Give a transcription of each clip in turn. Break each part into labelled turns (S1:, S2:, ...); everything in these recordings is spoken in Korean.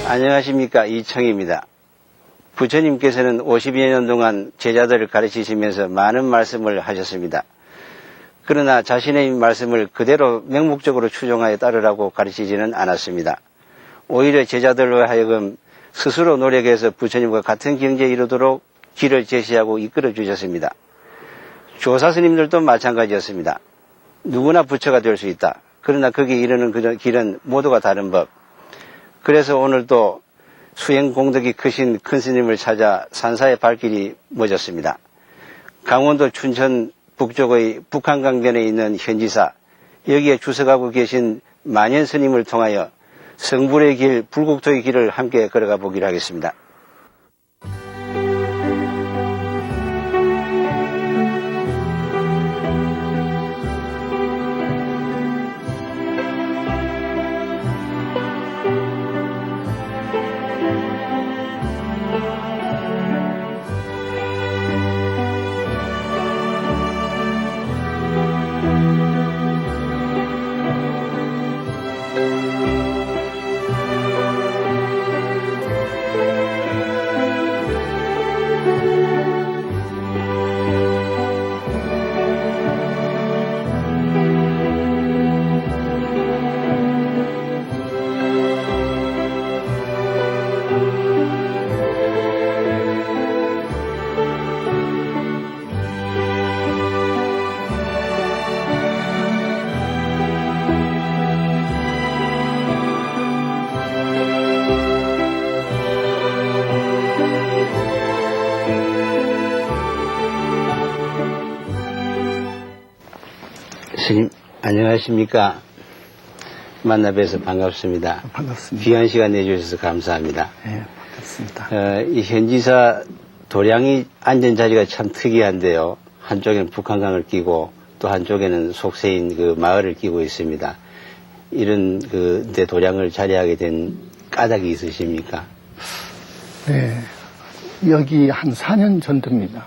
S1: 안녕하십니까, 이청입니다. 부처님께서는 50여 년 동안 제자들을 가르치시면서 많은 말씀을 하셨습니다. 그러나 자신의 말씀을 그대로 맹목적으로 추종하여 따르라고 가르치지는 않았습니다. 오히려 제자들로 하여금 스스로 노력해서 부처님과 같은 경지에 이르도록 길을 제시하고 이끌어 주셨습니다. 조사 스님들도 마찬가지였습니다. 누구나 부처가 될 수 있다. 그러나 거기에 이르는 그 길은 모두가 다른 법. 그래서 오늘도 수행 공덕이 크신 큰 스님을 찾아 산사의 발길이 멎었습니다. 강원도 춘천 북쪽의 북한강변에 있는 현지사, 여기에 주석하고 계신 만연 스님을 통하여 성불의 길, 불국토의 길을 함께 걸어가 보기로 하겠습니다. 스님, 안녕하십니까. 만나 뵈서 반갑습니다.
S2: 반갑습니다.
S1: 귀한 시간 내주셔서 감사합니다.
S2: 네, 반갑습니다.
S1: 이 현지사 도량이 앉은 자리가 참 특이한데요. 한쪽에는 북한강을 끼고 또 한쪽에는 속세인 그 마을을 끼고 있습니다. 이런 데 도량을 자리하게 된 까닭이 있으십니까?
S2: 네, 여기 한 4년 전입니다.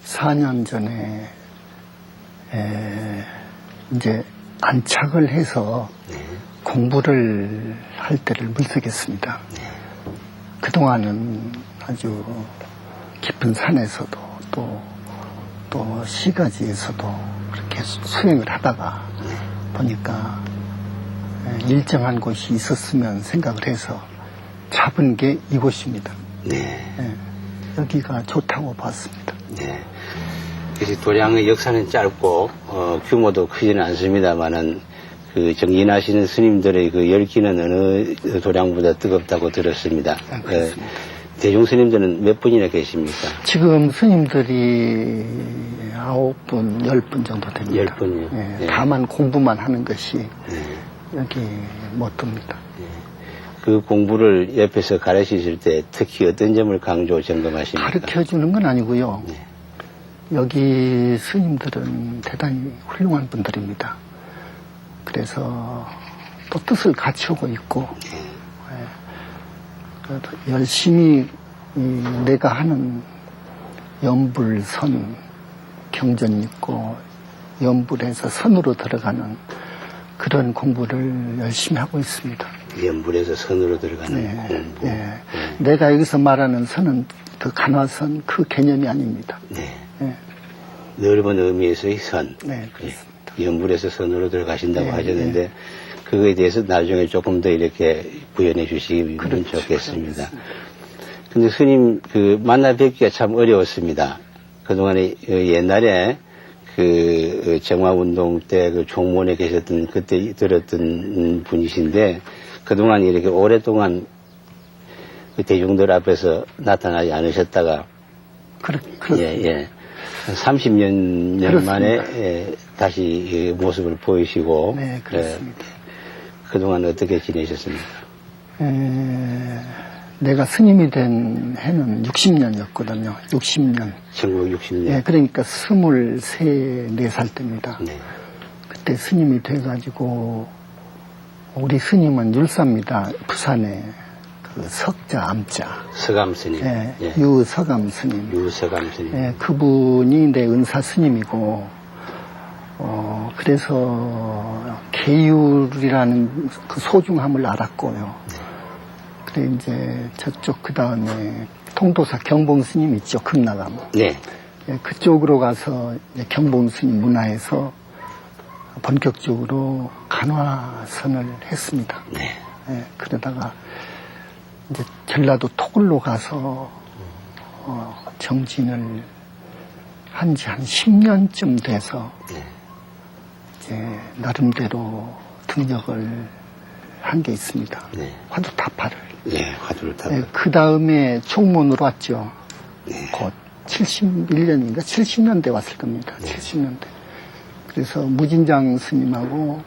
S2: 4년 전에 이제 안착을 해서 공부를 할 때를 물색했습니다. 그동안은 아주 깊은 산에서도 또 시가지에서도 그렇게 수행을 하다가 보니까 일정한 곳이 있었으면 생각을 해서 잡은 게 이곳입니다. 여기가 좋다고 봤습니다.
S1: 그래서 도량의 역사는 짧고 규모도 크지는 않습니다만은 그 정진하시는 스님들의 그 열기는 어느 도량보다 뜨겁다고 들었습니다. 대중 스님들은 몇 분이나 계십니까?
S2: 지금 스님들이 9분, 10분 정도 됩니다.
S1: 10분이요?
S2: 다만 공부만 하는 것이 여기 못 듭니다.
S1: 그 공부를 옆에서 가르치실 때 특히 어떤 점을 강조 점검하십니까?
S2: 가르쳐주는 건 아니고요. 여기 스님들은 대단히 훌륭한 분들입니다. 그래서 또 뜻을 갖추고 있고 열심히 내가 하는 연불선 경전 있고 연불에서 선으로 들어가는 그런 공부를 열심히 하고 있습니다.
S1: 연불에서 선으로 들어가는 공부.
S2: 내가 여기서 말하는 선은 그 간화선 그 개념이 아닙니다.
S1: 넓은 의미에서의 선.
S2: 네, 그렇습니다.
S1: 연불에서 선으로 들어가신다고 하셨는데 그거에 대해서 나중에 조금 더 이렇게 구현해 주시면 좋겠습니다. 근데 스님 그 만나 뵙기가 참 어려웠습니다. 그동안에 옛날에 그 정화운동 때 그 종문에 계셨던 그때 들었던 분이신데 그동안 이렇게 오랫동안 그 대중들 앞에서 나타나지 않으셨다가 30년 만에 다시 모습을 보이시고
S2: 네, 그렇습니다.
S1: 그동안 어떻게 지내셨습니까?
S2: 내가 스님이 된 해는 60년이었거든요. 60년.
S1: 1960년.
S2: 그러니까 23, 4살 때입니다. 그때 스님이 돼가지고 우리 스님은 율사입니다. 부산에 그 석자 암자.
S1: 서감 스님.
S2: 유서감 스님.
S1: 유서감 스님.
S2: 그분이 내 은사 스님이고 그래서 계율이라는 그 소중함을 알았고요. 그래 이제 저쪽 그 다음에 통도사 경봉 스님 있죠, 금나감.
S1: 네.
S2: 예, 그쪽으로 가서 이제 경봉 스님 문화에서 본격적으로 간화선을 했습니다.
S1: 네.
S2: 예, 그러다가 이제 전라도 토굴로 가서 정진을 한 지 한 10년쯤 돼서
S1: 네.
S2: 이제 나름대로 등력을 한 게 있습니다.
S1: 네.
S2: 화두타파를.
S1: 네, 화두를 타고.
S2: 예, 그 다음에 총문으로 왔죠.
S1: 네.
S2: 곧 71년인가 70년대 왔을 겁니다.
S1: 네.
S2: 70년대. 그래서 무진장 스님하고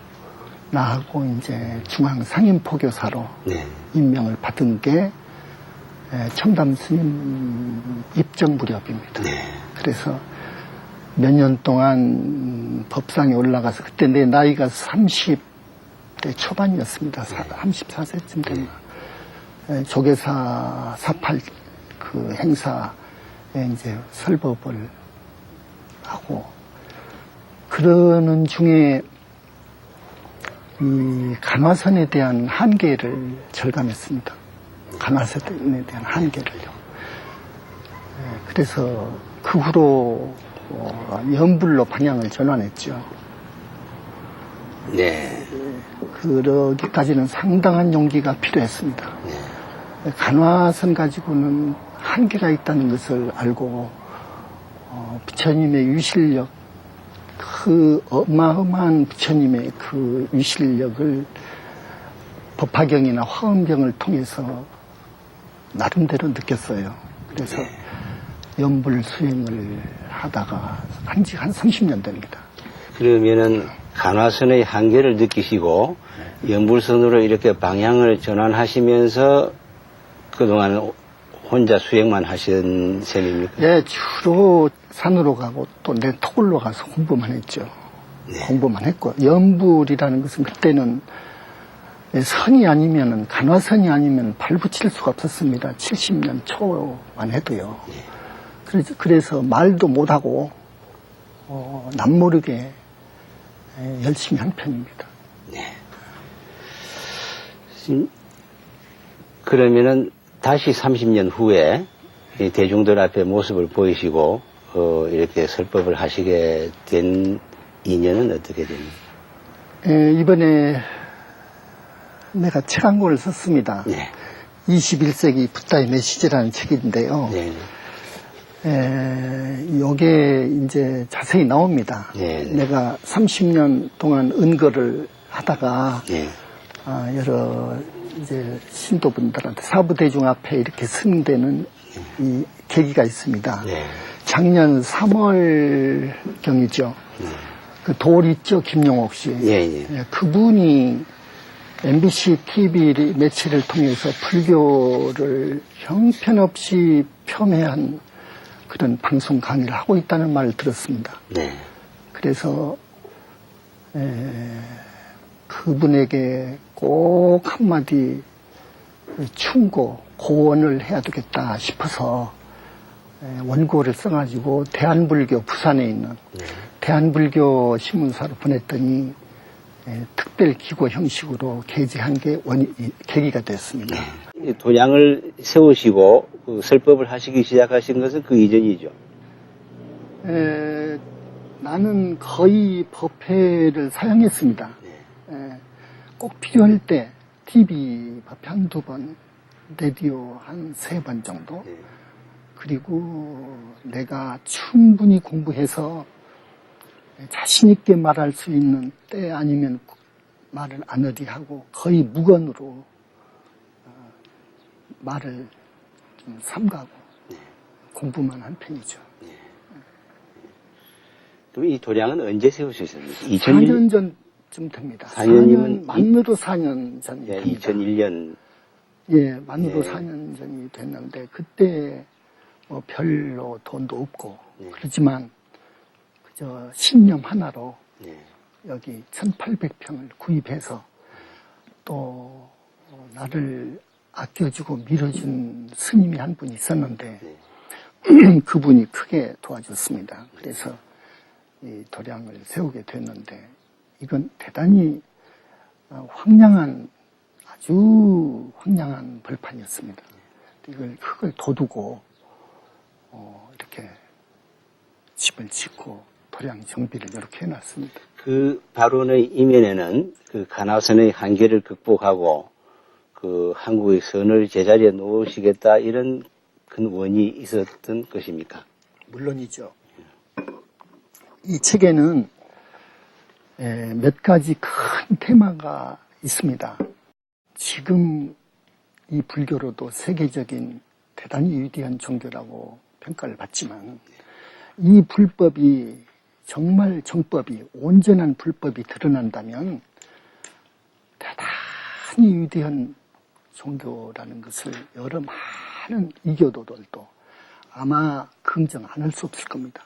S2: 나하고 이제 중앙 상임포교사로
S1: 네.
S2: 임명을 받은 게 청담 스님 입정 무렵입니다.
S1: 네.
S2: 그래서 몇 년 동안 법상에 올라가서 그때 내 나이가 30대 초반이었습니다. 34세쯤 됐나. 조계사 48 그 행사에 이제 설법을 하고 그러는 중에 이 간화선에 대한 한계를 절감했습니다. 간화선에 대한 한계를요. 그래서 그 후로 연불로 방향을 전환했죠.
S1: 네.
S2: 그러기까지는 상당한 용기가 필요했습니다. 간화선 가지고는 한계가 있다는 것을 알고 부처님의 유실력, 그 어마어마한 부처님의 그 유실력을 법화경이나 화엄경을 통해서 나름대로 느꼈어요. 그래서 연불 수행을 하다가 한 지 한 30년 됩니다.
S1: 그러면은 간화선의 한계를 느끼시고 연불선으로 이렇게 방향을 전환하시면서 그동안 혼자 수행만 하신 셈입니까?
S2: 예, 주로 산으로 가고 또 내 토굴로 가서 공부만 했죠.
S1: 네.
S2: 공부만 했고 연불이라는 것은 그때는 선이 아니면은 간화선이 아니면 발붙일 수가 없었습니다. 70년 초만 해도요. 그래서 말도 못하고 남모르게 열심히 한 편입니다.
S1: 네. 그러면은 다시 30년 후에 이 대중들 앞에 모습을 보이시고 이렇게 설법을 하시게 된 인연은 어떻게 됩니까?
S2: 이번에 내가 책 한 권을 썼습니다.
S1: 네.
S2: 21세기 붓다의 메시지라는 책인데요.
S1: 네.
S2: 요게 이제 자세히 나옵니다.
S1: 네.
S2: 내가 30년 동안 은거를 하다가
S1: 네.
S2: 여러 이제 신도분들한테 사부대중 앞에 이렇게 서는 이 계기가 있습니다.
S1: 네.
S2: 작년 3월경이죠. 그 돌 있죠, 김용옥 씨.
S1: 예.
S2: 그분이 MBC TV 매체를 통해서 불교를 형편없이 폄훼한 그런 방송 강의를 하고 있다는 말을 들었습니다.
S1: 네.
S2: 그래서 그분에게 꼭 한마디 충고, 고언을 해야 되겠다 싶어서 원고를 써가지고 대한불교 부산에 있는 대한불교 신문사로 보냈더니 특별 기고 형식으로 게재한 게 계기가 됐습니다.
S1: 이 도량을 세우시고 그 설법을 하시기 시작하신 것은 그 이전이죠.
S2: 나는 거의 법회를 사용했습니다. 꼭 필요할 때 TV 법회 한두 번, 라디오 한 3번 정도. 그리고 내가 충분히 공부해서 자신 있게 말할 수 있는 때 아니면 말을 안 어디 하고 거의 무건으로 말을 좀 삼가고 공부만 한 편이죠.
S1: 그럼 이 도량은 언제 세우셨습니까?
S2: 4년 전쯤 됩니다.
S1: 4년이면
S2: 만으로 4년 전이
S1: 예,
S2: 됩니다.
S1: 2001년.
S2: 예, 만으로
S1: 예.
S2: 4년 전이 됐는데 그때 뭐 별로 돈도 없고
S1: 예.
S2: 그렇지만 그저 신념 하나로
S1: 예.
S2: 여기 1800평을 구입해서 또 나를 아껴주고 밀어준 스님이 한 분 있었는데 그분이 크게 도와줬습니다. 그래서 이 도량을 세우게 됐는데 이건 대단히 황량한 아주 황량한 벌판이었습니다. 이걸 흙을 돋우고 이렇게 집을 짓고 도량 정비를 이렇게 해놨습니다.
S1: 그 발원의 이면에는 그 가나선의 한계를 극복하고 그 한국의 선을 제자리에 놓으시겠다 이런 큰 원이 있었던 것입니까?
S2: 물론이죠. 이 책에는 몇 가지 큰 테마가 있습니다. 지금 이 불교로도 세계적인 대단히 위대한 종교라고 평가를 받지만 이 불법이 정말 정법이 온전한 불법이 드러난다면 대단히 위대한 종교라는 것을 여러 많은 이교도들도 아마 긍정 안 할 수 없을 겁니다.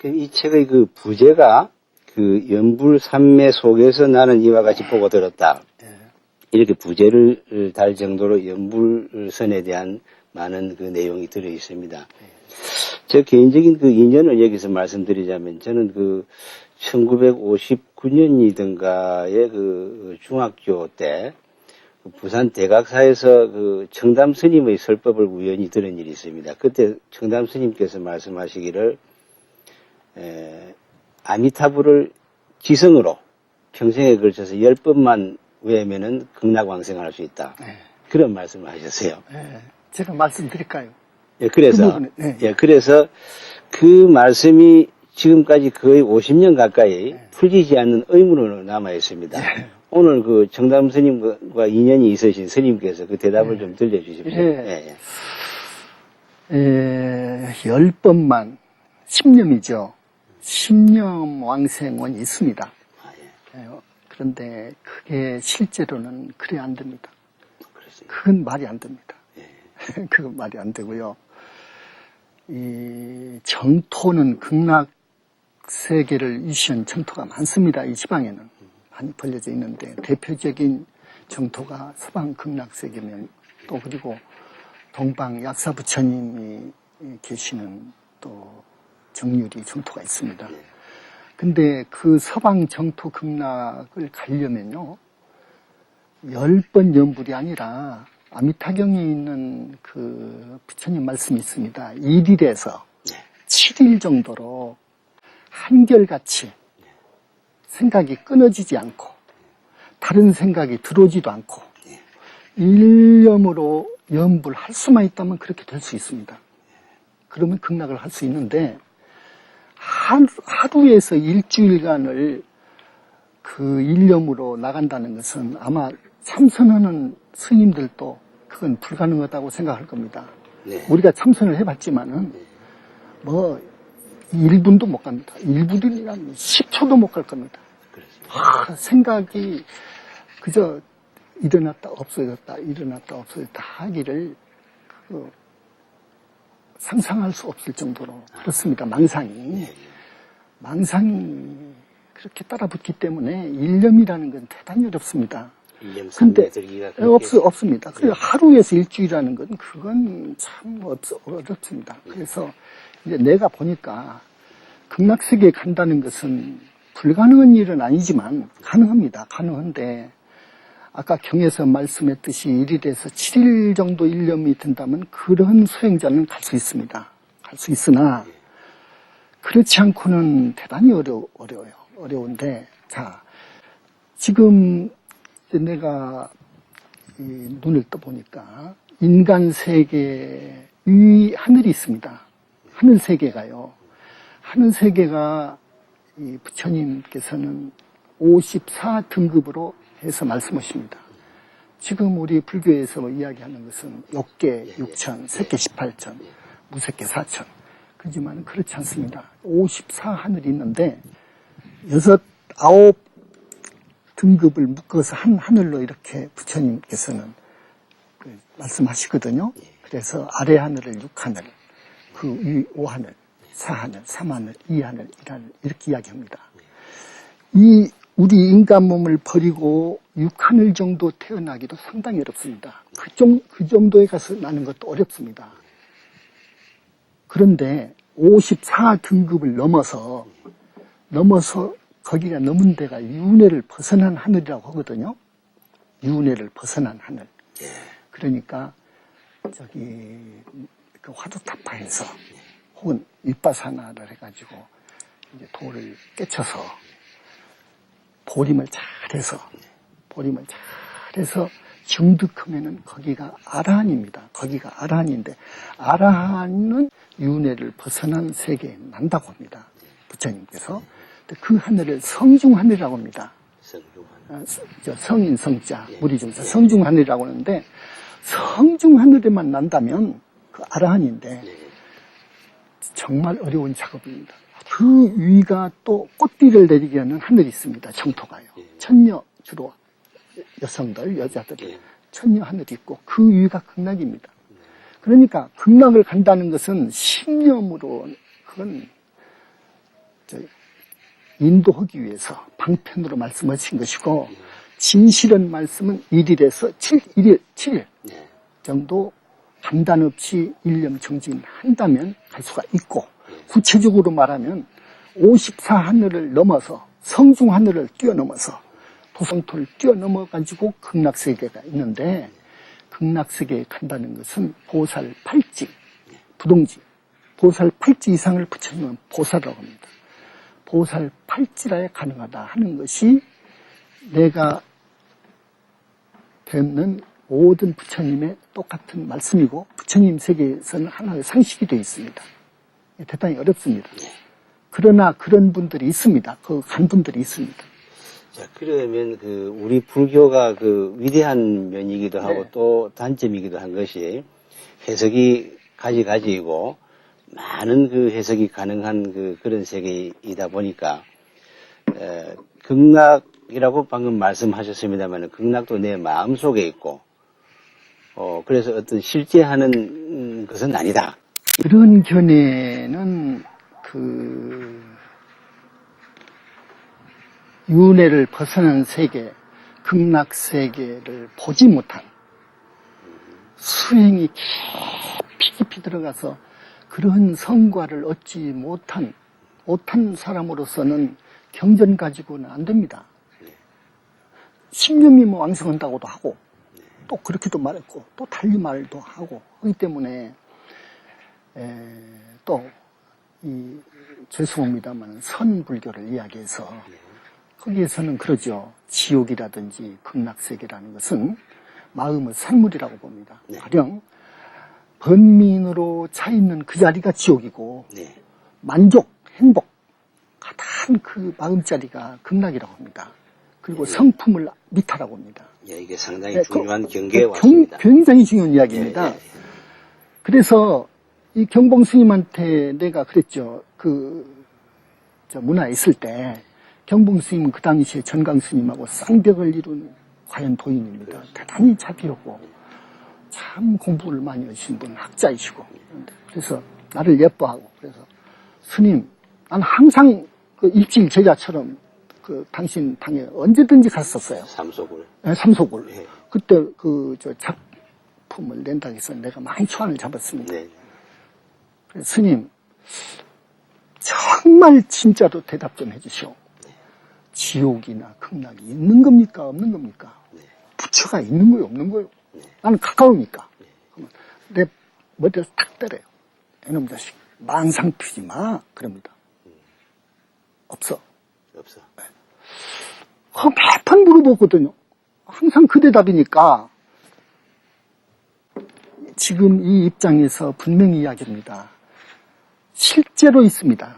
S1: 이 책의 그 부제가 그 연불산매 속에서 나는 이와 같이 보고 들었다. 이렇게 부제를 달 정도로 연불선에 대한 많은 그 내용이 들어 있습니다. 제 개인적인 그 인연을 여기서 말씀드리자면 저는 그 1959년이든가에 그 중학교 때 부산 대각사에서 그 청담 스님의 설법을 우연히 들은 일이 있습니다. 그때 청담 스님께서 말씀하시기를 아미타불을 지성으로 평생에 걸쳐서 10번만 외우면은 극락왕생을 할 수 있다. 그런 말씀을 하셨어요.
S2: 제가 말씀드릴까요?
S1: 예, 그래서,
S2: 그 부분에,
S1: 예, 그래서 그 말씀이 지금까지 거의 50년 가까이 풀리지 않는 의문으로 남아 있습니다. 오늘 그 정담 스님과 인연이 있으신 스님께서 그 대답을 좀 들려주십시오.
S2: 10번만, 10념이죠. 10념 왕생은 있습니다. 그런데 그게 실제로는 그래 안 됩니다. 그건 말이 안 됩니다. 그건 말이 안 되고요. 이 정토는 극락 세계를 위시한 정토가 많습니다. 이 지방에는 많이 벌려져 있는데 대표적인 정토가 서방 극락 세계면 또 그리고 동방 약사 부처님이 계시는 또 정유리 정토가 있습니다. 근데 그 서방 정토 극락을 가려면요 10번 연불이 아니라 아미타경에 있는 그 부처님 말씀이 있습니다. 1일에서 7일 정도로 한결같이 생각이 끊어지지 않고 다른 생각이 들어오지도 않고 일념으로 연불할 수만 있다면 그렇게 될 수 있습니다. 그러면 극락을 할 수 있는데 하루에서 일주일간을 그 일념으로 나간다는 것은 아마 참선하는 스님들도 그건 불가능하다고 생각할 겁니다. 우리가 참선을 해봤지만은 뭐 1분도 못 갑니다. 1분이란 10초도 못 갈 겁니다. 생각이 그저 일어났다 없어졌다 일어났다 없어졌다 하기를 상상할 수 없을 정도로 그렇습니다. 망상이 그렇게 따라붙기 때문에 일념이라는 건 대단히 어렵습니다. 근데 없습니다. 그래서 하루에서 일주일이라는 건 그건 참 어렵습니다. 그래서 이제 내가 보니까 극락세계에 간다는 것은 불가능한 일은 아니지만 가능합니다. 가능한데 아까 경에서 말씀했듯이 1일에서 7일 정도 일념이 든다면 그런 수행자는 갈 수 있습니다. 갈 수 있으나 그렇지 않고는 대단히 어려워요. 어려운데 자 지금 내가 눈을 떠보니까 인간 세계 위 하늘이 있습니다. 하늘 세계가요. 하늘 세계가 이 부처님께서는 54등급으로 해서 말씀하십니다. 지금 우리 불교에서 이야기하는 것은 6개 6천, 새끼 18천, 무새끼 4천. 그렇지만 그렇지 않습니다. 54하늘이 있는데 6, 9 등급을 묶어서 한 하늘로 이렇게 부처님께서는 말씀하시거든요. 그래서 아래 하늘을 6하늘, 그 위 5하늘, 4하늘, 3하늘, 2하늘, 1하늘 이렇게 이야기합니다. 우리 인간 몸을 버리고 6하늘 정도 태어나기도 상당히 어렵습니다. 그 정도에 가서 나는 것도 어렵습니다. 그런데 54등급을 넘어서 거기가 넘은 데가 윤회를 벗어난 하늘이라고 하거든요. 윤회를 벗어난 하늘. 그러니까 저기 그 화두타파에서 혹은 윗바사나를 해가지고 이제 돌을 깨쳐서 보림을 잘해서 증득하면은 거기가 아라한입니다. 거기가 아라한인데 아라한은 윤회를 벗어난 세계에 난다고 합니다. 부처님께서. 그 하늘을 성중하늘이라고 합니다. 성인 성자 무리중사 성중하늘이라고 하는데 성중하늘에만 난다면 그 아라한인데 정말 어려운 작업입니다. 그 위가 또 꽃띠를 내리게 하는 하늘이 있습니다. 정토가요. 천녀 주로 여성들 여자들이 천녀 하늘이 있고 그 위가 극락입니다. 그러니까 극락을 간다는 것은 신념으로 그건 인도하기 위해서 방편으로 말씀하신 것이고 진실한 말씀은 1일에서 7일 정도 판단 없이 일념 정진한다면 갈 수가 있고 구체적으로 말하면 54하늘을 넘어서 성중하늘을 뛰어넘어서 도성토를 뛰어넘어 가지고 극락세계가 있는데 극락세계에 간다는 것은 보살 8지 부동지 보살 8지 이상을 부처님은 보살이라고 합니다. 보살 8지라야 가능하다 하는 것이 내가 뵙는 모든 부처님의 똑같은 말씀이고 부처님 세계에서는 하나의 상식이 되어 있습니다. 대단히 어렵습니다. 그러나 그런 분들이 있습니다. 그 간 분들이 있습니다.
S1: 자, 그러면 우리 불교가 위대한 면이기도 하고 또 단점이기도 한 것이 해석이 가지가지이고 많은 해석이 가능한 그런 세계이다 보니까 극락이라고 방금 말씀하셨습니다만 극락도 내 마음속에 있고 그래서 어떤 실제 하는 것은 아니다.
S2: 그런 견해는 윤회를 벗어난 세계, 극락세계를 보지 못한 수행이 깊이 들어가서 그런 성과를 얻지 못한 사람으로서는 경전 가지고는 안 됩니다. 신념이 왕성한다고도 하고 또 그렇게도 말했고 또 달리 말도 하고 하기 때문에 죄송합니다만 선불교를 이야기해서 거기에서는 그러죠. 지옥이라든지 극락세계라는 것은 마음의 산물이라고 봅니다. 가령 번민으로 차 있는 그 자리가 지옥이고 만족, 행복, 가단 그 마음자리가 극락이라고 합니다. 그리고 성품을 미타라고 합니다.
S1: 이게 상당히 중요한 경계에 왔습니다.
S2: 굉장히 중요한 이야기입니다. 그래서 이 경봉 스님한테 내가 그랬죠. 문화에 있을 때 경봉 스님은 그 당시에 전강 스님하고 쌍벽을 이룬 과연 도인입니다. 대단히 자비하고 참 공부를 많이 하신 분, 학자이시고. 그래서 나를 예뻐하고 그래서 스님, 난 항상 일질 제자처럼 당신 당에 언제든지 갔었어요.
S1: 삼소굴.
S2: 네, 삼소굴. 네. 그때 작품을 낸다고 해서 내가 많이 초안을 잡았습니다.
S1: 네.
S2: 그래서 스님, 정말 진짜로 대답 좀 해주시오. 지옥이나 극락이 있는 겁니까? 없는 겁니까? 부처가 있는 거요? 없는 거요? 나는 가까우니까. 내 머리를 탁 때려요. 이놈 자식, 망상 피지 마. 그럽니다. 없어. 네. 매번 물어보거든요. 항상 그 대답이니까 지금 이 입장에서 분명히 이야기합니다. 실제로 있습니다.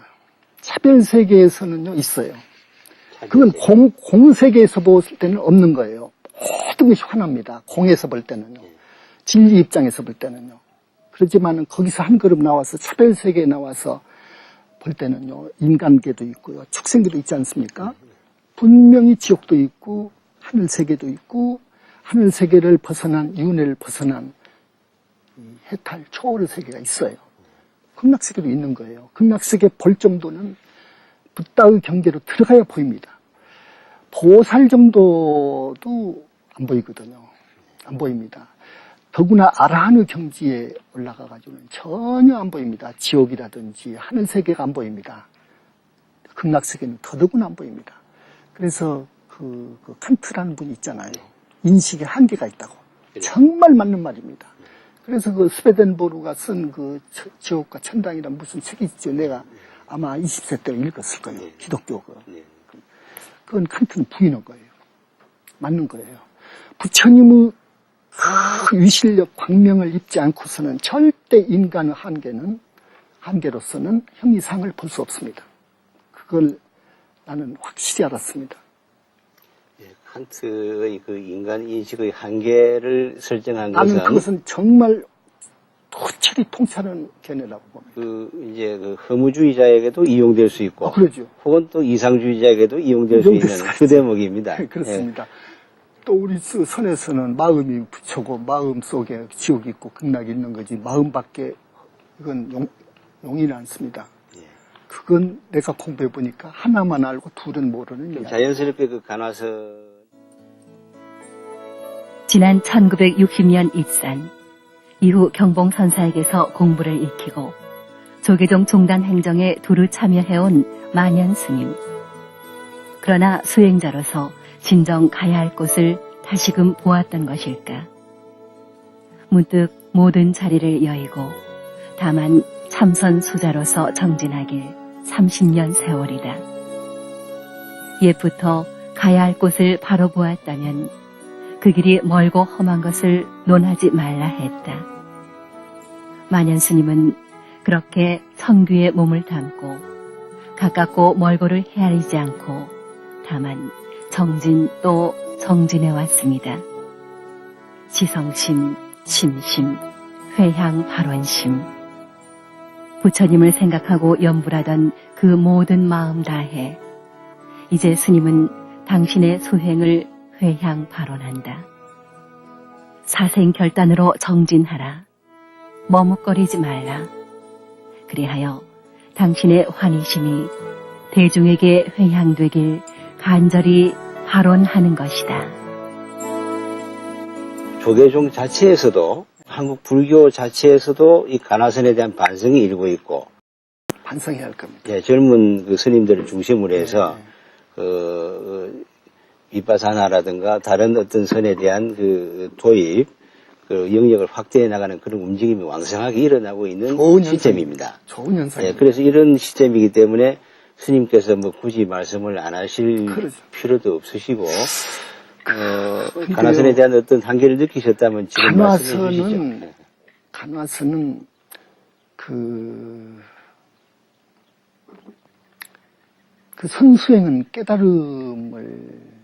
S2: 차별세계에서는요, 있어요. 그건 공세계에서 봤을 때는 없는 거예요. 모든 것이 하나입니다. 공에서 볼 때는요. 진리 입장에서 볼 때는요. 그렇지만은 거기서 한 걸음 나와서 차별세계에 나와서 볼 때는요. 인간계도 있고요. 축생계도 있지 않습니까? 분명히 지옥도 있고 하늘세계도 있고 하늘세계를 벗어난 윤회를 벗어난 해탈 초월의 세계가 있어요. 극락세계도 있는 거예요. 극락세계 볼 정도는 붓다의 경계로 들어가야 보입니다. 보살 정도도 안 보이거든요. 안 보입니다. 더구나 아라하느 경지에 올라가가지고는 전혀 안 보입니다. 지옥이라든지 하늘세계가 안 보입니다. 극락세계는 더더구나 안 보입니다. 그래서 그 칸트라는 분이 있잖아요. 인식에 한계가 있다고. 정말 맞는 말입니다. 그래서 그 스웨덴보르가 쓴 그 지옥과 천당이란 무슨 책이 있죠. 내가 아마 20세 때 읽었을 거예요. 기독교 그건 칸트는 부인한 거예요. 맞는 거예요. 부처님의 그 위실력 광명을 입지 않고서는 절대 인간의 한계로서는 형이상을 볼 수 없습니다. 그걸 나는 확실히 알았습니다.
S1: 칸트의 그 인간 인식의 한계를 설정한
S2: 나는 그것은 정말 도철이 통찰하는 견해라고 봅니다.
S1: 이제 그 허무주의자에게도 이용될 수 있고,
S2: 그러죠.
S1: 혹은 또 이상주의자에게도 이용될 수 있는 그 대목입니다.
S2: 그렇습니다. 또 우리 선에서는 마음이 부처고 마음 속에 지옥이 있고 극락이 있는 거지 마음 밖에 이건 용이는 않습니다. 그건 내가 공부해 보니까 하나만 알고 둘은 모르는 이야기.
S1: 자연스럽게 그 간화서
S3: 지난 1960년 입산, 이후 경봉선사에게서 공부를 익히고 조계종 종단 행정에 두루 참여해온 만연 스님. 그러나 수행자로서 진정 가야 할 곳을 다시금 보았던 것일까. 문득 모든 자리를 여의고 다만 참선 수자로서 정진하길 30년 세월이다. 옛부터 가야 할 곳을 바로 보았다면 그 길이 멀고 험한 것을 논하지 말라 했다. 만연 스님은 그렇게 성규에 몸을 담고 가깝고 멀고를 헤아리지 않고 다만 정진 또 정진해 왔습니다. 지성심, 심심, 회향 발원심. 부처님을 생각하고 염불하던 그 모든 마음 다해 이제 스님은 당신의 수행을 회향 발원한다. 사생결단으로 정진하라. 머뭇거리지 말라. 그리하여 당신의 환희심이 대중에게 회향되길 간절히 발원하는 것이다.
S1: 조계종 자체에서도 한국 불교 자체에서도 이 간화선에 대한 반성이 일고 있고,
S2: 반성해야 할 겁니다.
S1: 예, 젊은 그 스님들을 중심으로 해서 비파사나라든가 다른 어떤 선에 대한 그 도입, 그 영역을 확대해 나가는 그런 움직임이 왕성하게 일어나고 있는 시점입니다.
S2: 좋은 현상입니다.
S1: 예, 그래서 이런 시점이기 때문에 스님께서 뭐 굳이 말씀을 안 하실
S2: 그렇죠.
S1: 필요도 없으시고, 간화선에 대한 어떤 한계를 느끼셨다면 지금 말씀해 주시죠.
S2: 간화선은 그 선수행은 깨달음을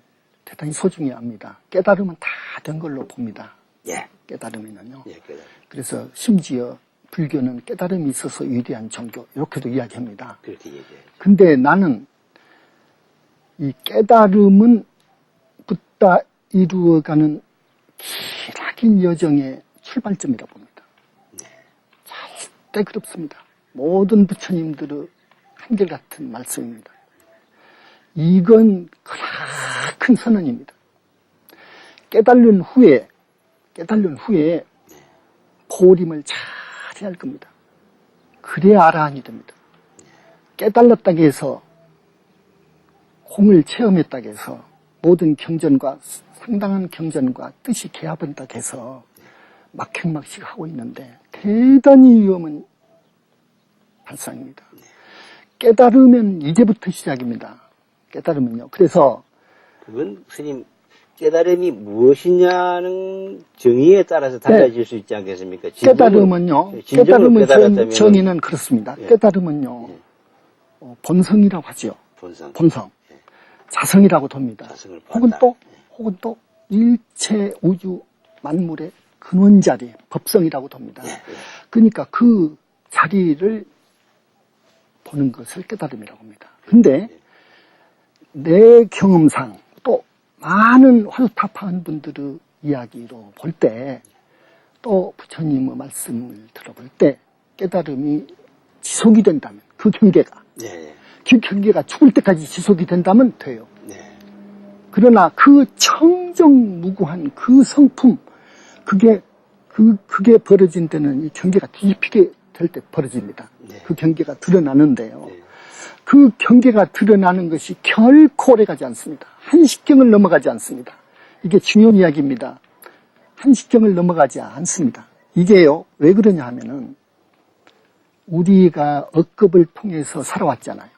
S2: 대단히 소중히 합니다. 깨달음은 다 된 걸로 봅니다.
S1: 예.
S2: 깨달음이면요.
S1: 예, 깨달음.
S2: 그래서 심지어 불교는 깨달음이 있어서 위대한 종교 이렇게도 이야기합니다.
S1: 그렇게 얘기해요.
S2: 근데 나는 이 깨달음은 붙다 이루어가는 기나긴 여정의 출발점이라고 봅니다. 절대 그렇습니다. 모든 부처님들의 한결같은 말씀입니다. 이건 큰 선언입니다. 깨달은 후에 고림을 잘 해야 할 겁니다. 그래야 아라한이 됩니다. 깨달았다고 해서 공을 체험했다고 해서 모든 경전과 상당한 경전과 뜻이 개합한다고 해서 막행막식 하고 있는데 대단히 위험한 발상입니다. 깨달으면 이제부터 시작입니다. 깨달으면요. 그래서
S1: 그건 스님 깨달음이 무엇이냐는 정의에 따라서 달라질 수 있지 않겠습니까?
S2: 깨달음은요. 깨달음의 정의는 그렇습니다.
S1: 예.
S2: 깨달음은요. 본성이라고 하죠. 본성.
S1: 예.
S2: 자성이라고 돕니다.
S1: 자성을
S2: 혹은 또 일체 우주 만물의 근원 자리, 법성이라고 돕니다.
S1: 예.
S2: 그러니까 그 자리를 보는 것을 깨달음이라고 합니다. 근데 내 경험상 또 많은 화두타파한 분들의 이야기로 볼 때 또 부처님의 말씀을 들어볼 때 깨달음이 지속이 된다면 그 경계가 그 경계가 죽을 때까지 지속이 된다면 돼요. 그러나 그 청정무구한 그 성품 그게 그게 벌어진 때는 이 경계가 뒤집히게 될 때 벌어집니다.
S1: 네.
S2: 그 경계가 드러나는데요.
S1: 네.
S2: 그 경계가 드러나는 것이 결코 오래가지 않습니다. 한식경을 넘어가지 않습니다. 이게 중요한 이야기입니다. 한식경을 넘어가지 않습니다. 이게요, 왜 그러냐 하면은, 우리가 억급을 통해서 살아왔잖아요.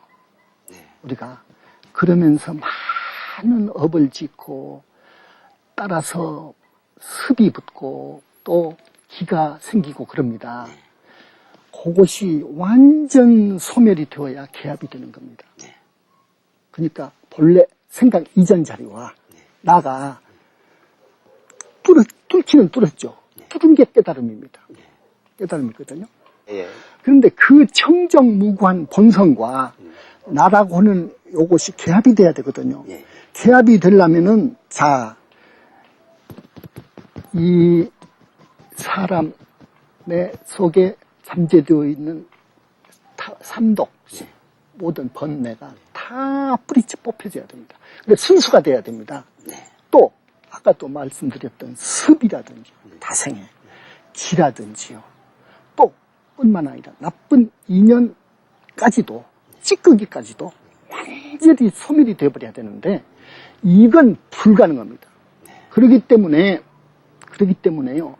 S1: 네.
S2: 우리가. 그러면서 많은 업을 짓고, 따라서 습이 붙고, 또 기가 생기고 그럽니다. 그것이 완전 소멸이 되어야 개합이 되는 겁니다.
S1: 네.
S2: 그러니까 본래 생각 이전 자리와 나가 뚫기는 뚫었죠. 뚫은 게 깨달음입니다. 깨달음이거든요.
S1: 예.
S2: 그런데 그 청정무구한 본성과 나라고 하는 요것이 개합이 돼야 되거든요.
S1: 예.
S2: 개합이 되려면은, 자, 이 사람 내 속에 잠재되어 있는 삼독, 모든 번뇌가 다 뿌리째 뽑혀져야 됩니다. 근데 순수가 돼야 됩니다.
S1: 네.
S2: 또 아까 또 말씀드렸던 습이라든지 다생해, 기라든지요. 또 뿐만 아니라 나쁜 인연까지도, 찌꺼기까지도 완전히 소멸이 되어버려야 되는데 이건 불가능합니다. 그렇기 때문에요,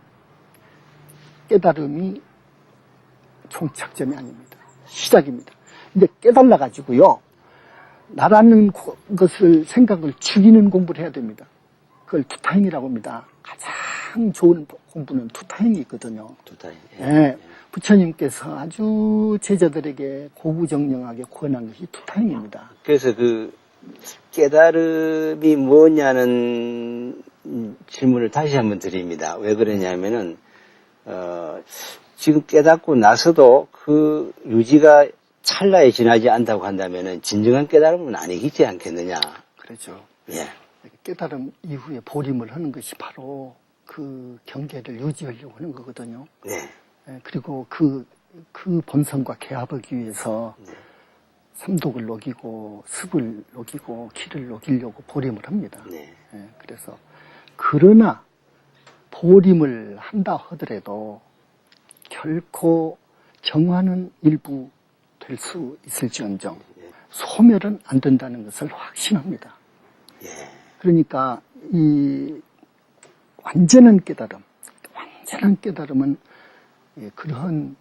S2: 깨달음이 종착점이 아닙니다. 시작입니다. 이제 깨달아가지고요, 나라는 것을, 생각을 죽이는 공부를 해야 됩니다. 그걸 투타행이라고 합니다. 가장 좋은 공부는 투타행이 있거든요.
S1: 두타임.
S2: 예. 부처님께서 아주 제자들에게 고구정령하게 권한 것이 투타행입니다.
S1: 그래서 그 깨달음이 뭐냐는 질문을 다시 한번 드립니다. 왜 그러냐면은 지금 깨닫고 나서도 그 유지가 찰나에 지나지 않다고 한다면은 진정한 깨달음은 아니겠지 않겠느냐.
S2: 그렇죠.
S1: 예.
S2: 깨달음 이후에 보림을 하는 것이 바로 그 경계를 유지하려고 하는 거거든요.
S1: 네.
S2: 예, 그리고 그 본성과 개합하기 위해서
S1: 네.
S2: 삼독을 녹이고 습을 녹이고 기를 녹이려고 보림을 합니다.
S1: 네.
S2: 예, 그래서 그러나 보림을 한다 하더라도 결코 정화는 일부 될 수 있을지언정 소멸은 안 된다는 것을 확신합니다.
S1: 예.
S2: 그러니까 이 완전한 깨달음은 그러한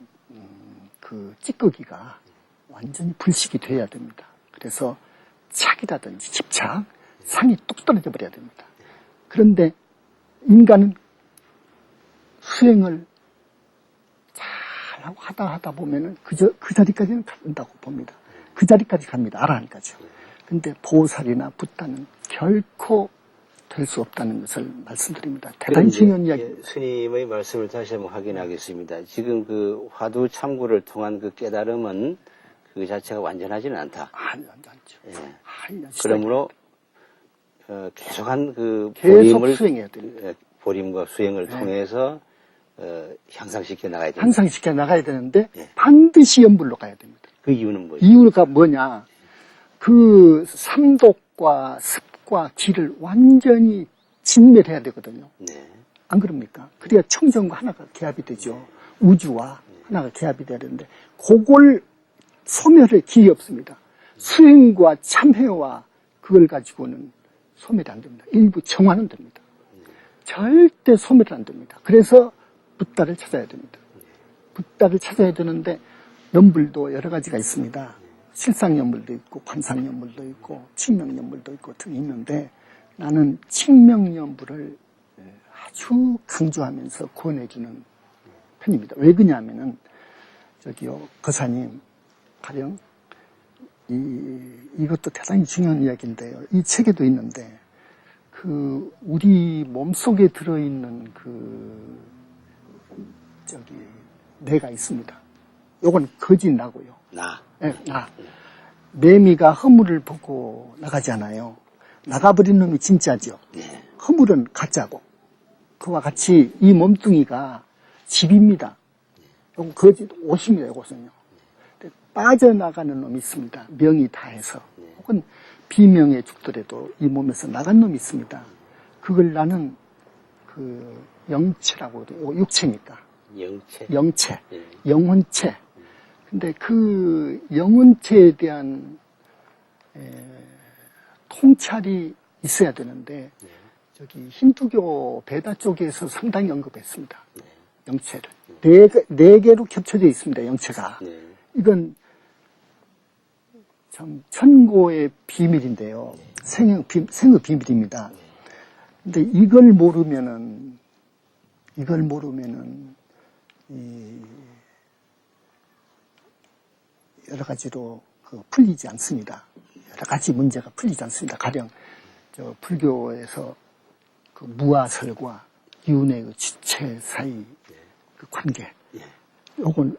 S2: 그 찌꺼기가 완전히 불식이 돼야 됩니다. 그래서 착이라든지 집착, 상이 뚝 떨어져 버려야 됩니다. 그런데 인간은 수행을 잘하고 하다 보면은 그 자리까지는 간다고 봅니다. 그 자리까지 갑니다. 아라한까지요. 근데 보살이나 붓다는 결코 될 수 없다는 것을 말씀드립니다. 대단히 중요한 이야기입니다.
S1: 스님의 말씀을 다시 한번 확인하겠습니다. 지금 그 화두 참고를 통한 그 깨달음은 그 자체가 완전하지는 않다.
S2: 아니죠.
S1: 예. 그러므로 계속한 그
S2: 계속
S1: 보림을
S2: 수행해야 됩니다.
S1: 보림과 수행을 통해서 향상시켜 나가야 됩니다.
S2: 향상시켜 나가야 되는데
S1: 예.
S2: 반드시 연불로 가야 됩니다.
S1: 그 이유는 뭐죠?
S2: 이유가 뭐냐? 그 삼독과 습과 기를 완전히 진멸해야 되거든요.
S1: 네.
S2: 안 그럽니까? 그래야 청정과 하나가 개합이 되죠. 우주와 하나가 개합이 돼야 되는데 그걸 소멸할 길이 없습니다. 수행과 참회와 그걸 가지고는 소멸이 안 됩니다. 일부 정화는 됩니다. 절대 소멸이 안 됩니다. 그래서 붓다를 찾아야 됩니다. 붓다를 찾아야 되는데 연불도 여러 가지가 있습니다. 실상연불도 있고 관상연불도 있고 칭명연불도 있고 등이 있는데 나는 칭명연불을 아주 강조하면서 권해주는 편입니다. 왜 그러냐면은 저기요 거사님 가령 이것도 대단히 중요한 이야기인데요. 이 책에도 있는데 그 우리 몸속에 들어있는 뇌가 있습니다. 요건 거짓 나고요. 네, 나. 매미가 허물을 보고 나가잖아요. 나가버린 놈이 진짜죠.
S1: 네.
S2: 허물은 가짜고. 그와 같이 이 몸뚱이가 집입니다. 요거 거짓 옷입니다. 요것은요. 빠져나가는 놈이 있습니다. 명이 다해서. 혹은 비명에 죽더라도 이 몸에서 나간 놈이 있습니다. 그걸 나는 그 영체라고 그래요. 육체니까.
S1: 영체.
S2: 영체.
S1: 예.
S2: 영혼체. 근데 그 영혼체에 대한 통찰이 있어야 되는데
S1: 네.
S2: 저기 힌두교 베다 쪽에서 상당히 언급했습니다.
S1: 네.
S2: 영체를. 네 개로 겹쳐져 있습니다. 영체가.
S1: 네.
S2: 이건 참 천고의 비밀인데요. 생의 비밀입니다. 근데 이걸 모르면은 여러 가지로 풀리지 않습니다. 여러 가지 문제가 풀리지 않습니다. 가령 저 불교에서 그 무아설과 윤의 그 지체 사이 그 관계, 요건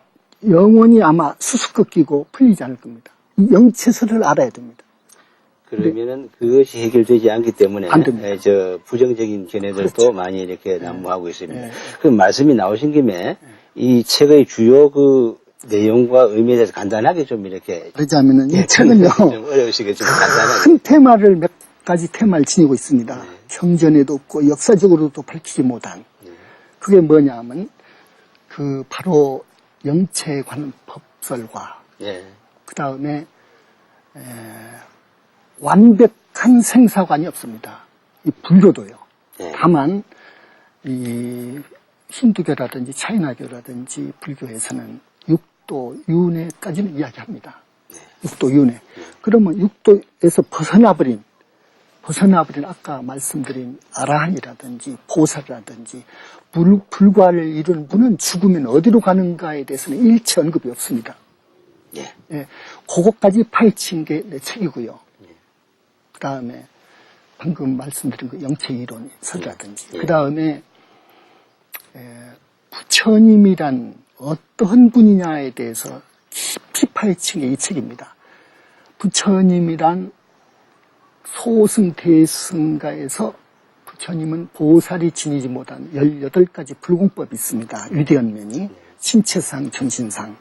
S2: 영원히 아마 수수께끼고 풀리지 않을 겁니다. 이 영체설을 알아야 됩니다.
S1: 그러면은 그것이 해결되지 않기 때문에
S2: 안 됩니다.
S1: 저 부정적인 견해들도
S2: 그렇죠.
S1: 많이 이렇게 난무하고 있습니다.
S2: 네.
S1: 그 말씀이 나오신 김에 이 책의 주요 그 내용과 의미에 대해서 간단하게 좀 이렇게
S2: 그러자면은 이 책은요,
S1: 좀 어려우시겠지만 간단하게
S2: 큰 테마를 몇 가지 테마를 지니고 있습니다. 경전에도 없고 역사적으로도 밝히지 못한. 그게 뭐냐 하면 그 바로 영체에 관한 법설과
S1: 예.
S2: 그 다음에 완벽한 생사관이 없습니다. 이 불교도요.
S1: 예.
S2: 다만 이 힌두교라든지 차이나교라든지 불교에서는 육도 윤회까지는 이야기합니다. 육도 윤회. 그러면 육도에서 벗어나버린 아까 말씀드린 아라한이라든지 보살이라든지 불과를 이룬 분은 죽으면 어디로 가는가에 대해서는 일체 언급이 없습니다.
S1: 예.
S2: 예, 그것까지 파헤친 게 내 책이고요. 그 다음에 방금 말씀드린 그 영체 이론설이라든지 그 다음에 부처님이란 어떤 분이냐에 대해서 깊이 파헤친 게 이 책입니다. 부처님이란 소승대승가에서 부처님은 보살이 지니지 못한 18가지 불공법이 있습니다. 위대언면이 신체상, 전신상.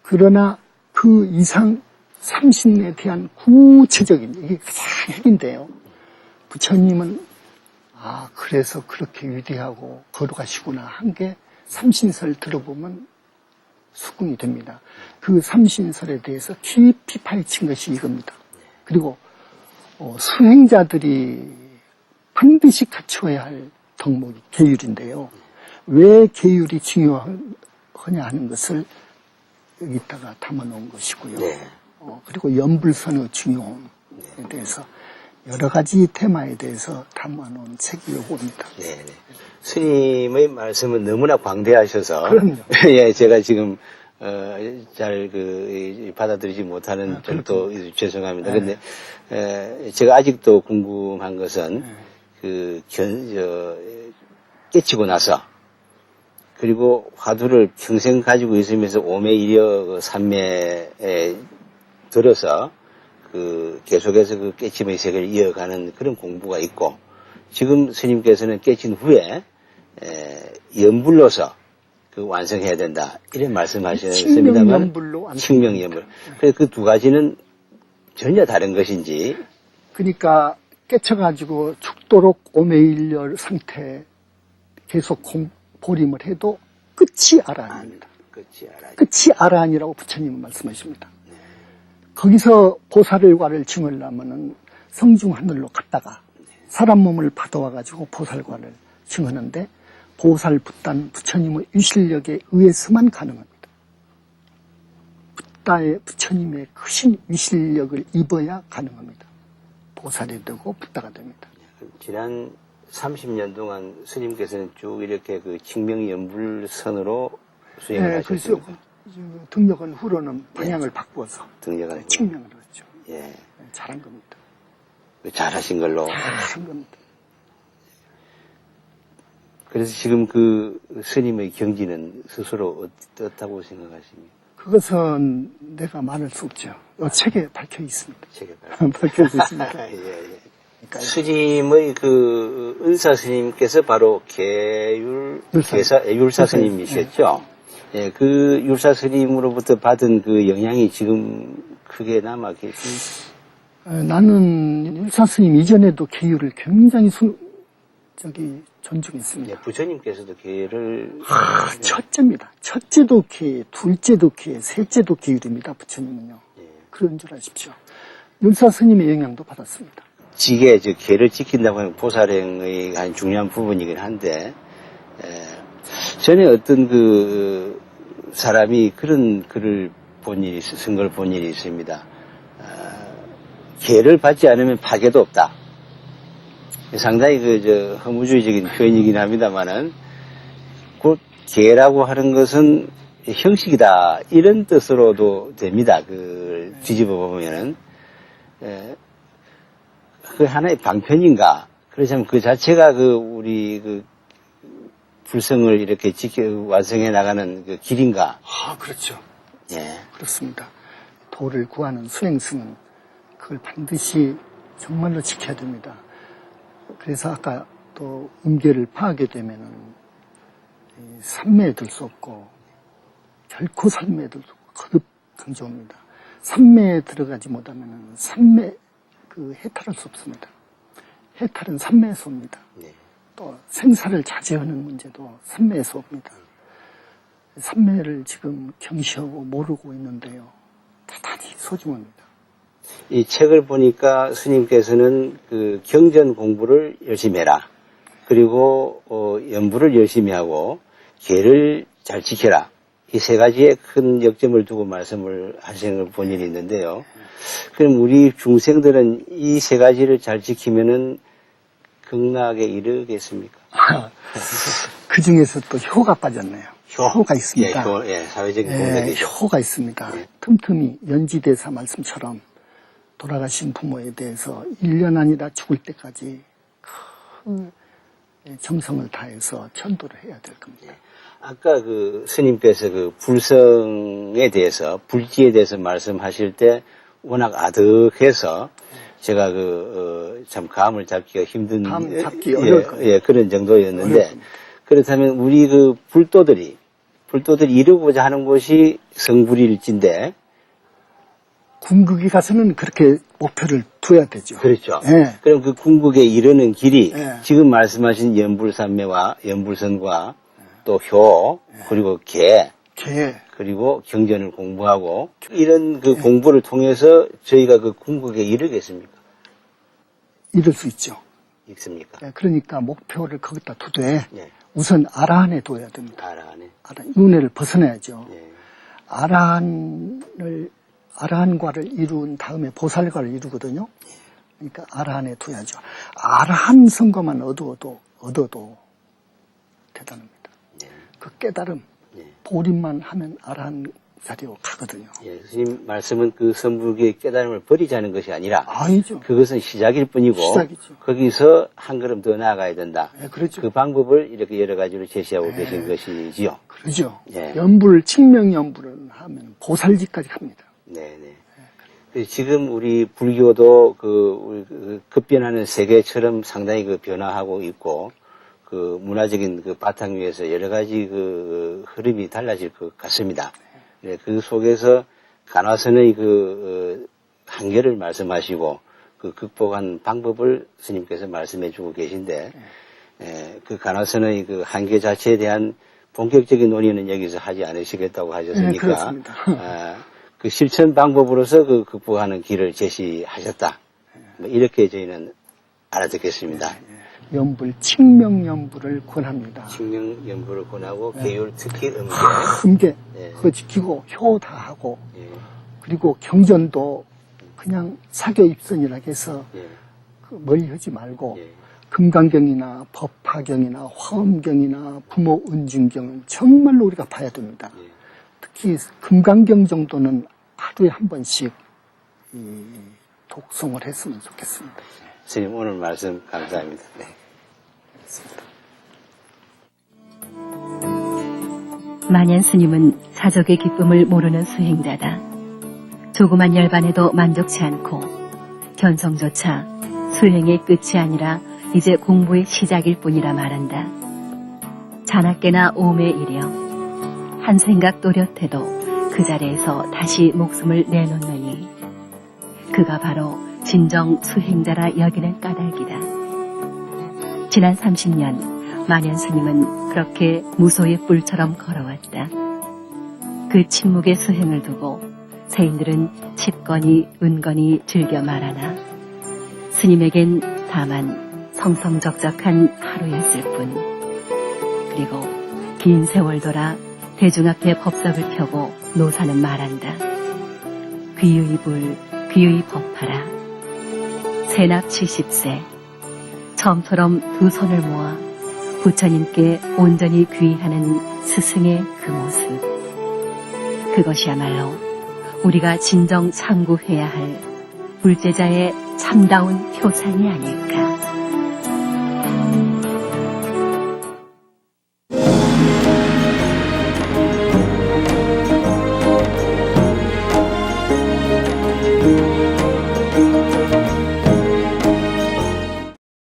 S2: 그러나 그 이상 삼신에 대한 구체적인 이게 가장 핵인데요. 부처님은 그래서 그렇게 위대하고 거룩하시구나 한 게 삼신설 들어보면 수긍이 됩니다. 그 삼신설에 대해서 깊이 파헤친 것이 이겁니다. 그리고 수행자들이 반드시 갖춰야 할 덕목이 계율인데요. 왜 계율이 중요하냐 하는 것을 여기다가 담아놓은 것이고요.
S1: 네.
S2: 그리고 연불선의 중요함에 대해서 여러 가지 테마에 대해서 담아놓은 책이라고 봅니다.
S1: 네. 스님의 말씀은 너무나 광대하셔서
S2: 그럼요.
S1: 예, 제가 지금 잘 받아들이지 못하는 점도 죄송합니다. 근데 제가 아직도 궁금한 것은 깨치고 나서 그리고 화두를 평생 가지고 있으면서 오매이려 삼매에 들어서 계속해서 그 깨침의 세계를 이어가는 그런 공부가 있고 지금 스님께서는 깨친 후에 연불로서 완성해야 된다 이런 말씀하셨습니다만
S2: 칭명연불로
S1: 칭명연불. 그래서 그 두 가지는 전혀 다른 것인지.
S2: 그러니까 깨쳐가지고 죽도록 오매일렬 상태에 계속 보림을 해도 끝이 아라한입니다. 끝이 아라한이라고 부처님은 말씀하십니다. 거기서 보살과를 증하려면은 성중하늘로 갔다가 사람 몸을 받아와가지고 보살과를 증하는데 보살붓단 부처님의 위실력에 의해서만 가능합니다. 부처님의 크신 위실력을 입어야 가능합니다. 보살이 되고 붓다가 됩니다.
S1: 지난 30년 동안 스님께서는 쭉 이렇게 그 칭명연불선으로 수행을 하셨습니다.
S2: 등력한 후로는 방향을 바꾸어서
S1: 등력한 후로.
S2: 칭명을 했죠.
S1: 예.
S2: 잘한 겁니다.
S1: 잘하신 걸로.
S2: 잘한 겁니다.
S1: 그래서 지금 그 스님의 경지는 스스로 어떻다고 생각하십니까?
S2: 그것은 내가 말할 수 없죠. 이 책에 밝혀 있습니다.
S1: 책에
S2: 밝혀 있습니다.
S1: 예, 예. 스님의 그 은사 스님께서 바로 율사 스님이셨죠. 예, 그 율사 스님으로부터 받은 그 영향이 지금 크게 남아 계십니까?
S2: 나는 율사 스님 이전에도 계율을 굉장히 존중했습니다.
S1: 예, 부처님께서도 계를
S2: 첫째입니다. 첫째도 계, 둘째도 계, 셋째도 계율입니다. 부처님은요. 그런 줄 아십시오. 율사 스님의 영향도 받았습니다.
S1: 직에 계를 지킨다고 하는 보살행의 한 중요한 부분이긴 한데, 전에 어떤 그 사람이 그런 글을 쓴 걸 본 일이 있습니다. 계를 받지 않으면 파괴도 없다. 상당히 허무주의적인 표현이긴 합니다만은, 곧 계라고 하는 것은 형식이다. 이런 뜻으로도 됩니다. 그걸 뒤집어 보면은. 그 하나의 방편인가? 그렇다면 그 자체가 우리 불성을 이렇게 완성해 나가는 그 길인가?
S2: 그렇죠.
S1: 예.
S2: 그렇습니다. 도를 구하는 수행승은 그걸 반드시 정말로 지켜야 됩니다. 그래서 아까 또 음계를 파하게 되면은 삼매에 들 수 없고 결코 삼매에 들 수 없고 거듭 강조합니다. 삼매에 들어가지 못하면은 삼매 해탈할 수 없습니다. 해탈은 삼매에서 옵니다.
S1: 네.
S2: 또 생사를 자제하는 문제도 삼매에서 옵니다. 삼매를 지금 경시하고 모르고 있는데요. 대단히 소중합니다.
S1: 이 책을 보니까 스님께서는 그 경전 공부를 열심히 해라. 그리고 연부를 열심히 하고 계를 잘 지켜라. 이 세 가지에 큰 역점을 두고 말씀을 하시는 걸 본 일이 있는데요. 그럼 우리 중생들은 이 세 가지를 잘 지키면은 극락에 이르겠습니까?
S2: 그 중에서 또 효가 빠졌네요. 효가 있습니다.
S1: 예, 사회적인 공덕이
S2: 효가 있습니다. 틈틈이 연지대사 말씀처럼 돌아가신 부모에 대해서 1년 아니라 죽을 때까지 큰 정성을 다해서 천도를 해야 될 겁니다.
S1: 아까 스님께서 불성에 대해서, 불지에 대해서 말씀하실 때 워낙 아득해서 제가 참 감을 잡기가 힘든.
S2: 감 잡기 어려울 거예요.
S1: 예, 그런 정도였는데, 그렇다면 우리 불도들이 이루고자 하는 곳이 성불일지인데,
S2: 궁극에 가서는 그렇게 목표를 둬야 되죠.
S1: 그렇죠.
S2: 예.
S1: 그럼 그 궁극에 이르는 길이
S2: 예.
S1: 지금 말씀하신 연불산매와 연불선과 또 효, 그리고 계, 그리고 경전을 공부하고 이런 공부를 통해서 저희가 그 궁극에 이르겠습니까?
S2: 이룰 수 있죠.
S1: 있습니까?
S2: 그러니까 목표를 거기다 두되
S1: 예.
S2: 우선 아라한에 둬야 됩니다.
S1: 아라하네.
S2: 윤회를 벗어나야죠.
S1: 예.
S2: 아라한과를 이룬 다음에 보살과를 이루거든요. 그러니까 아라한에 둬야죠. 아라한 선거만 얻어도 대단합니다.
S1: 예.
S2: 그 깨달음,
S1: 예.
S2: 보림만 하면 아라한 자리로 가거든요.
S1: 예. 스님 말씀은 그 선불기의 깨달음을 버리자는 것이 아니라
S2: 아니죠.
S1: 그것은 시작일 뿐이고
S2: 시작이죠.
S1: 거기서 한 걸음 더 나아가야 된다.
S2: 네, 그렇죠.
S1: 그 방법을 이렇게 여러 가지로 제시하고 계신 것이지요.
S2: 그러죠.
S1: 예.
S2: 칙명연불을 하면 보살지까지 갑니다.
S1: 네네. 지금 우리 불교도 급변하는 세계처럼 상당히 변화하고 있고, 문화적인 바탕 위에서 여러 가지 흐름이 달라질 것 같습니다. 네, 그 속에서 간화선의 한계를 말씀하시고, 극복한 방법을 스님께서 말씀해 주고 계신데, 그 간화선의 한계 자체에 대한 본격적인 논의는 여기서 하지 않으시겠다고 하셨으니까,
S2: 네, 그렇습니다.
S1: 그 실천 방법으로서 극복하는 길을 제시하셨다. 이렇게 저희는 알아듣겠습니다.
S2: 칙명연불을 권합니다.
S1: 칙명연불을 권하고 계율 특히
S2: 음계
S1: 예.
S2: 그거 지키고 효 다 하고
S1: 예.
S2: 그리고 경전도 그냥 사교입선이라 해서
S1: 예.
S2: 멀리 하지 말고
S1: 예.
S2: 금강경이나 법화경이나 화엄경이나 부모은중경은 정말로 우리가 봐야 됩니다.
S1: 예.
S2: 특히 금강경 정도는 하루에 한 번씩 독송을 했으면 좋겠습니다.
S1: 스님 오늘 말씀 감사합니다. 네.
S3: 만연 스님은 사적의 기쁨을 모르는 수행자다. 조그만 열반에도 만족치 않고 견성조차 수행의 끝이 아니라 이제 공부의 시작일 뿐이라 말한다. 자나깨나 오매 이려 한 생각 또렷해도 그 자리에서 다시 목숨을 내놓느니 그가 바로 진정 수행자라 여기는 까닭이다. 지난 30년 만연스님은 그렇게 무소의 뿔처럼 걸어왔다. 그 침묵의 수행을 두고 세인들은 칩거니 은거니 즐겨 말하나 스님에겐 다만 성성적적한 하루였을 뿐. 그리고 긴 세월 돌아 대중 앞에 법석을 펴고 노사는 말한다. 귀의 불, 귀의 법하라. 세납 70세, 처음처럼 두 손을 모아 부처님께 온전히 귀의하는 스승의 그 모습. 그것이야말로 우리가 진정 상구해야 할 불제자의 참다운 표상이 아닐까.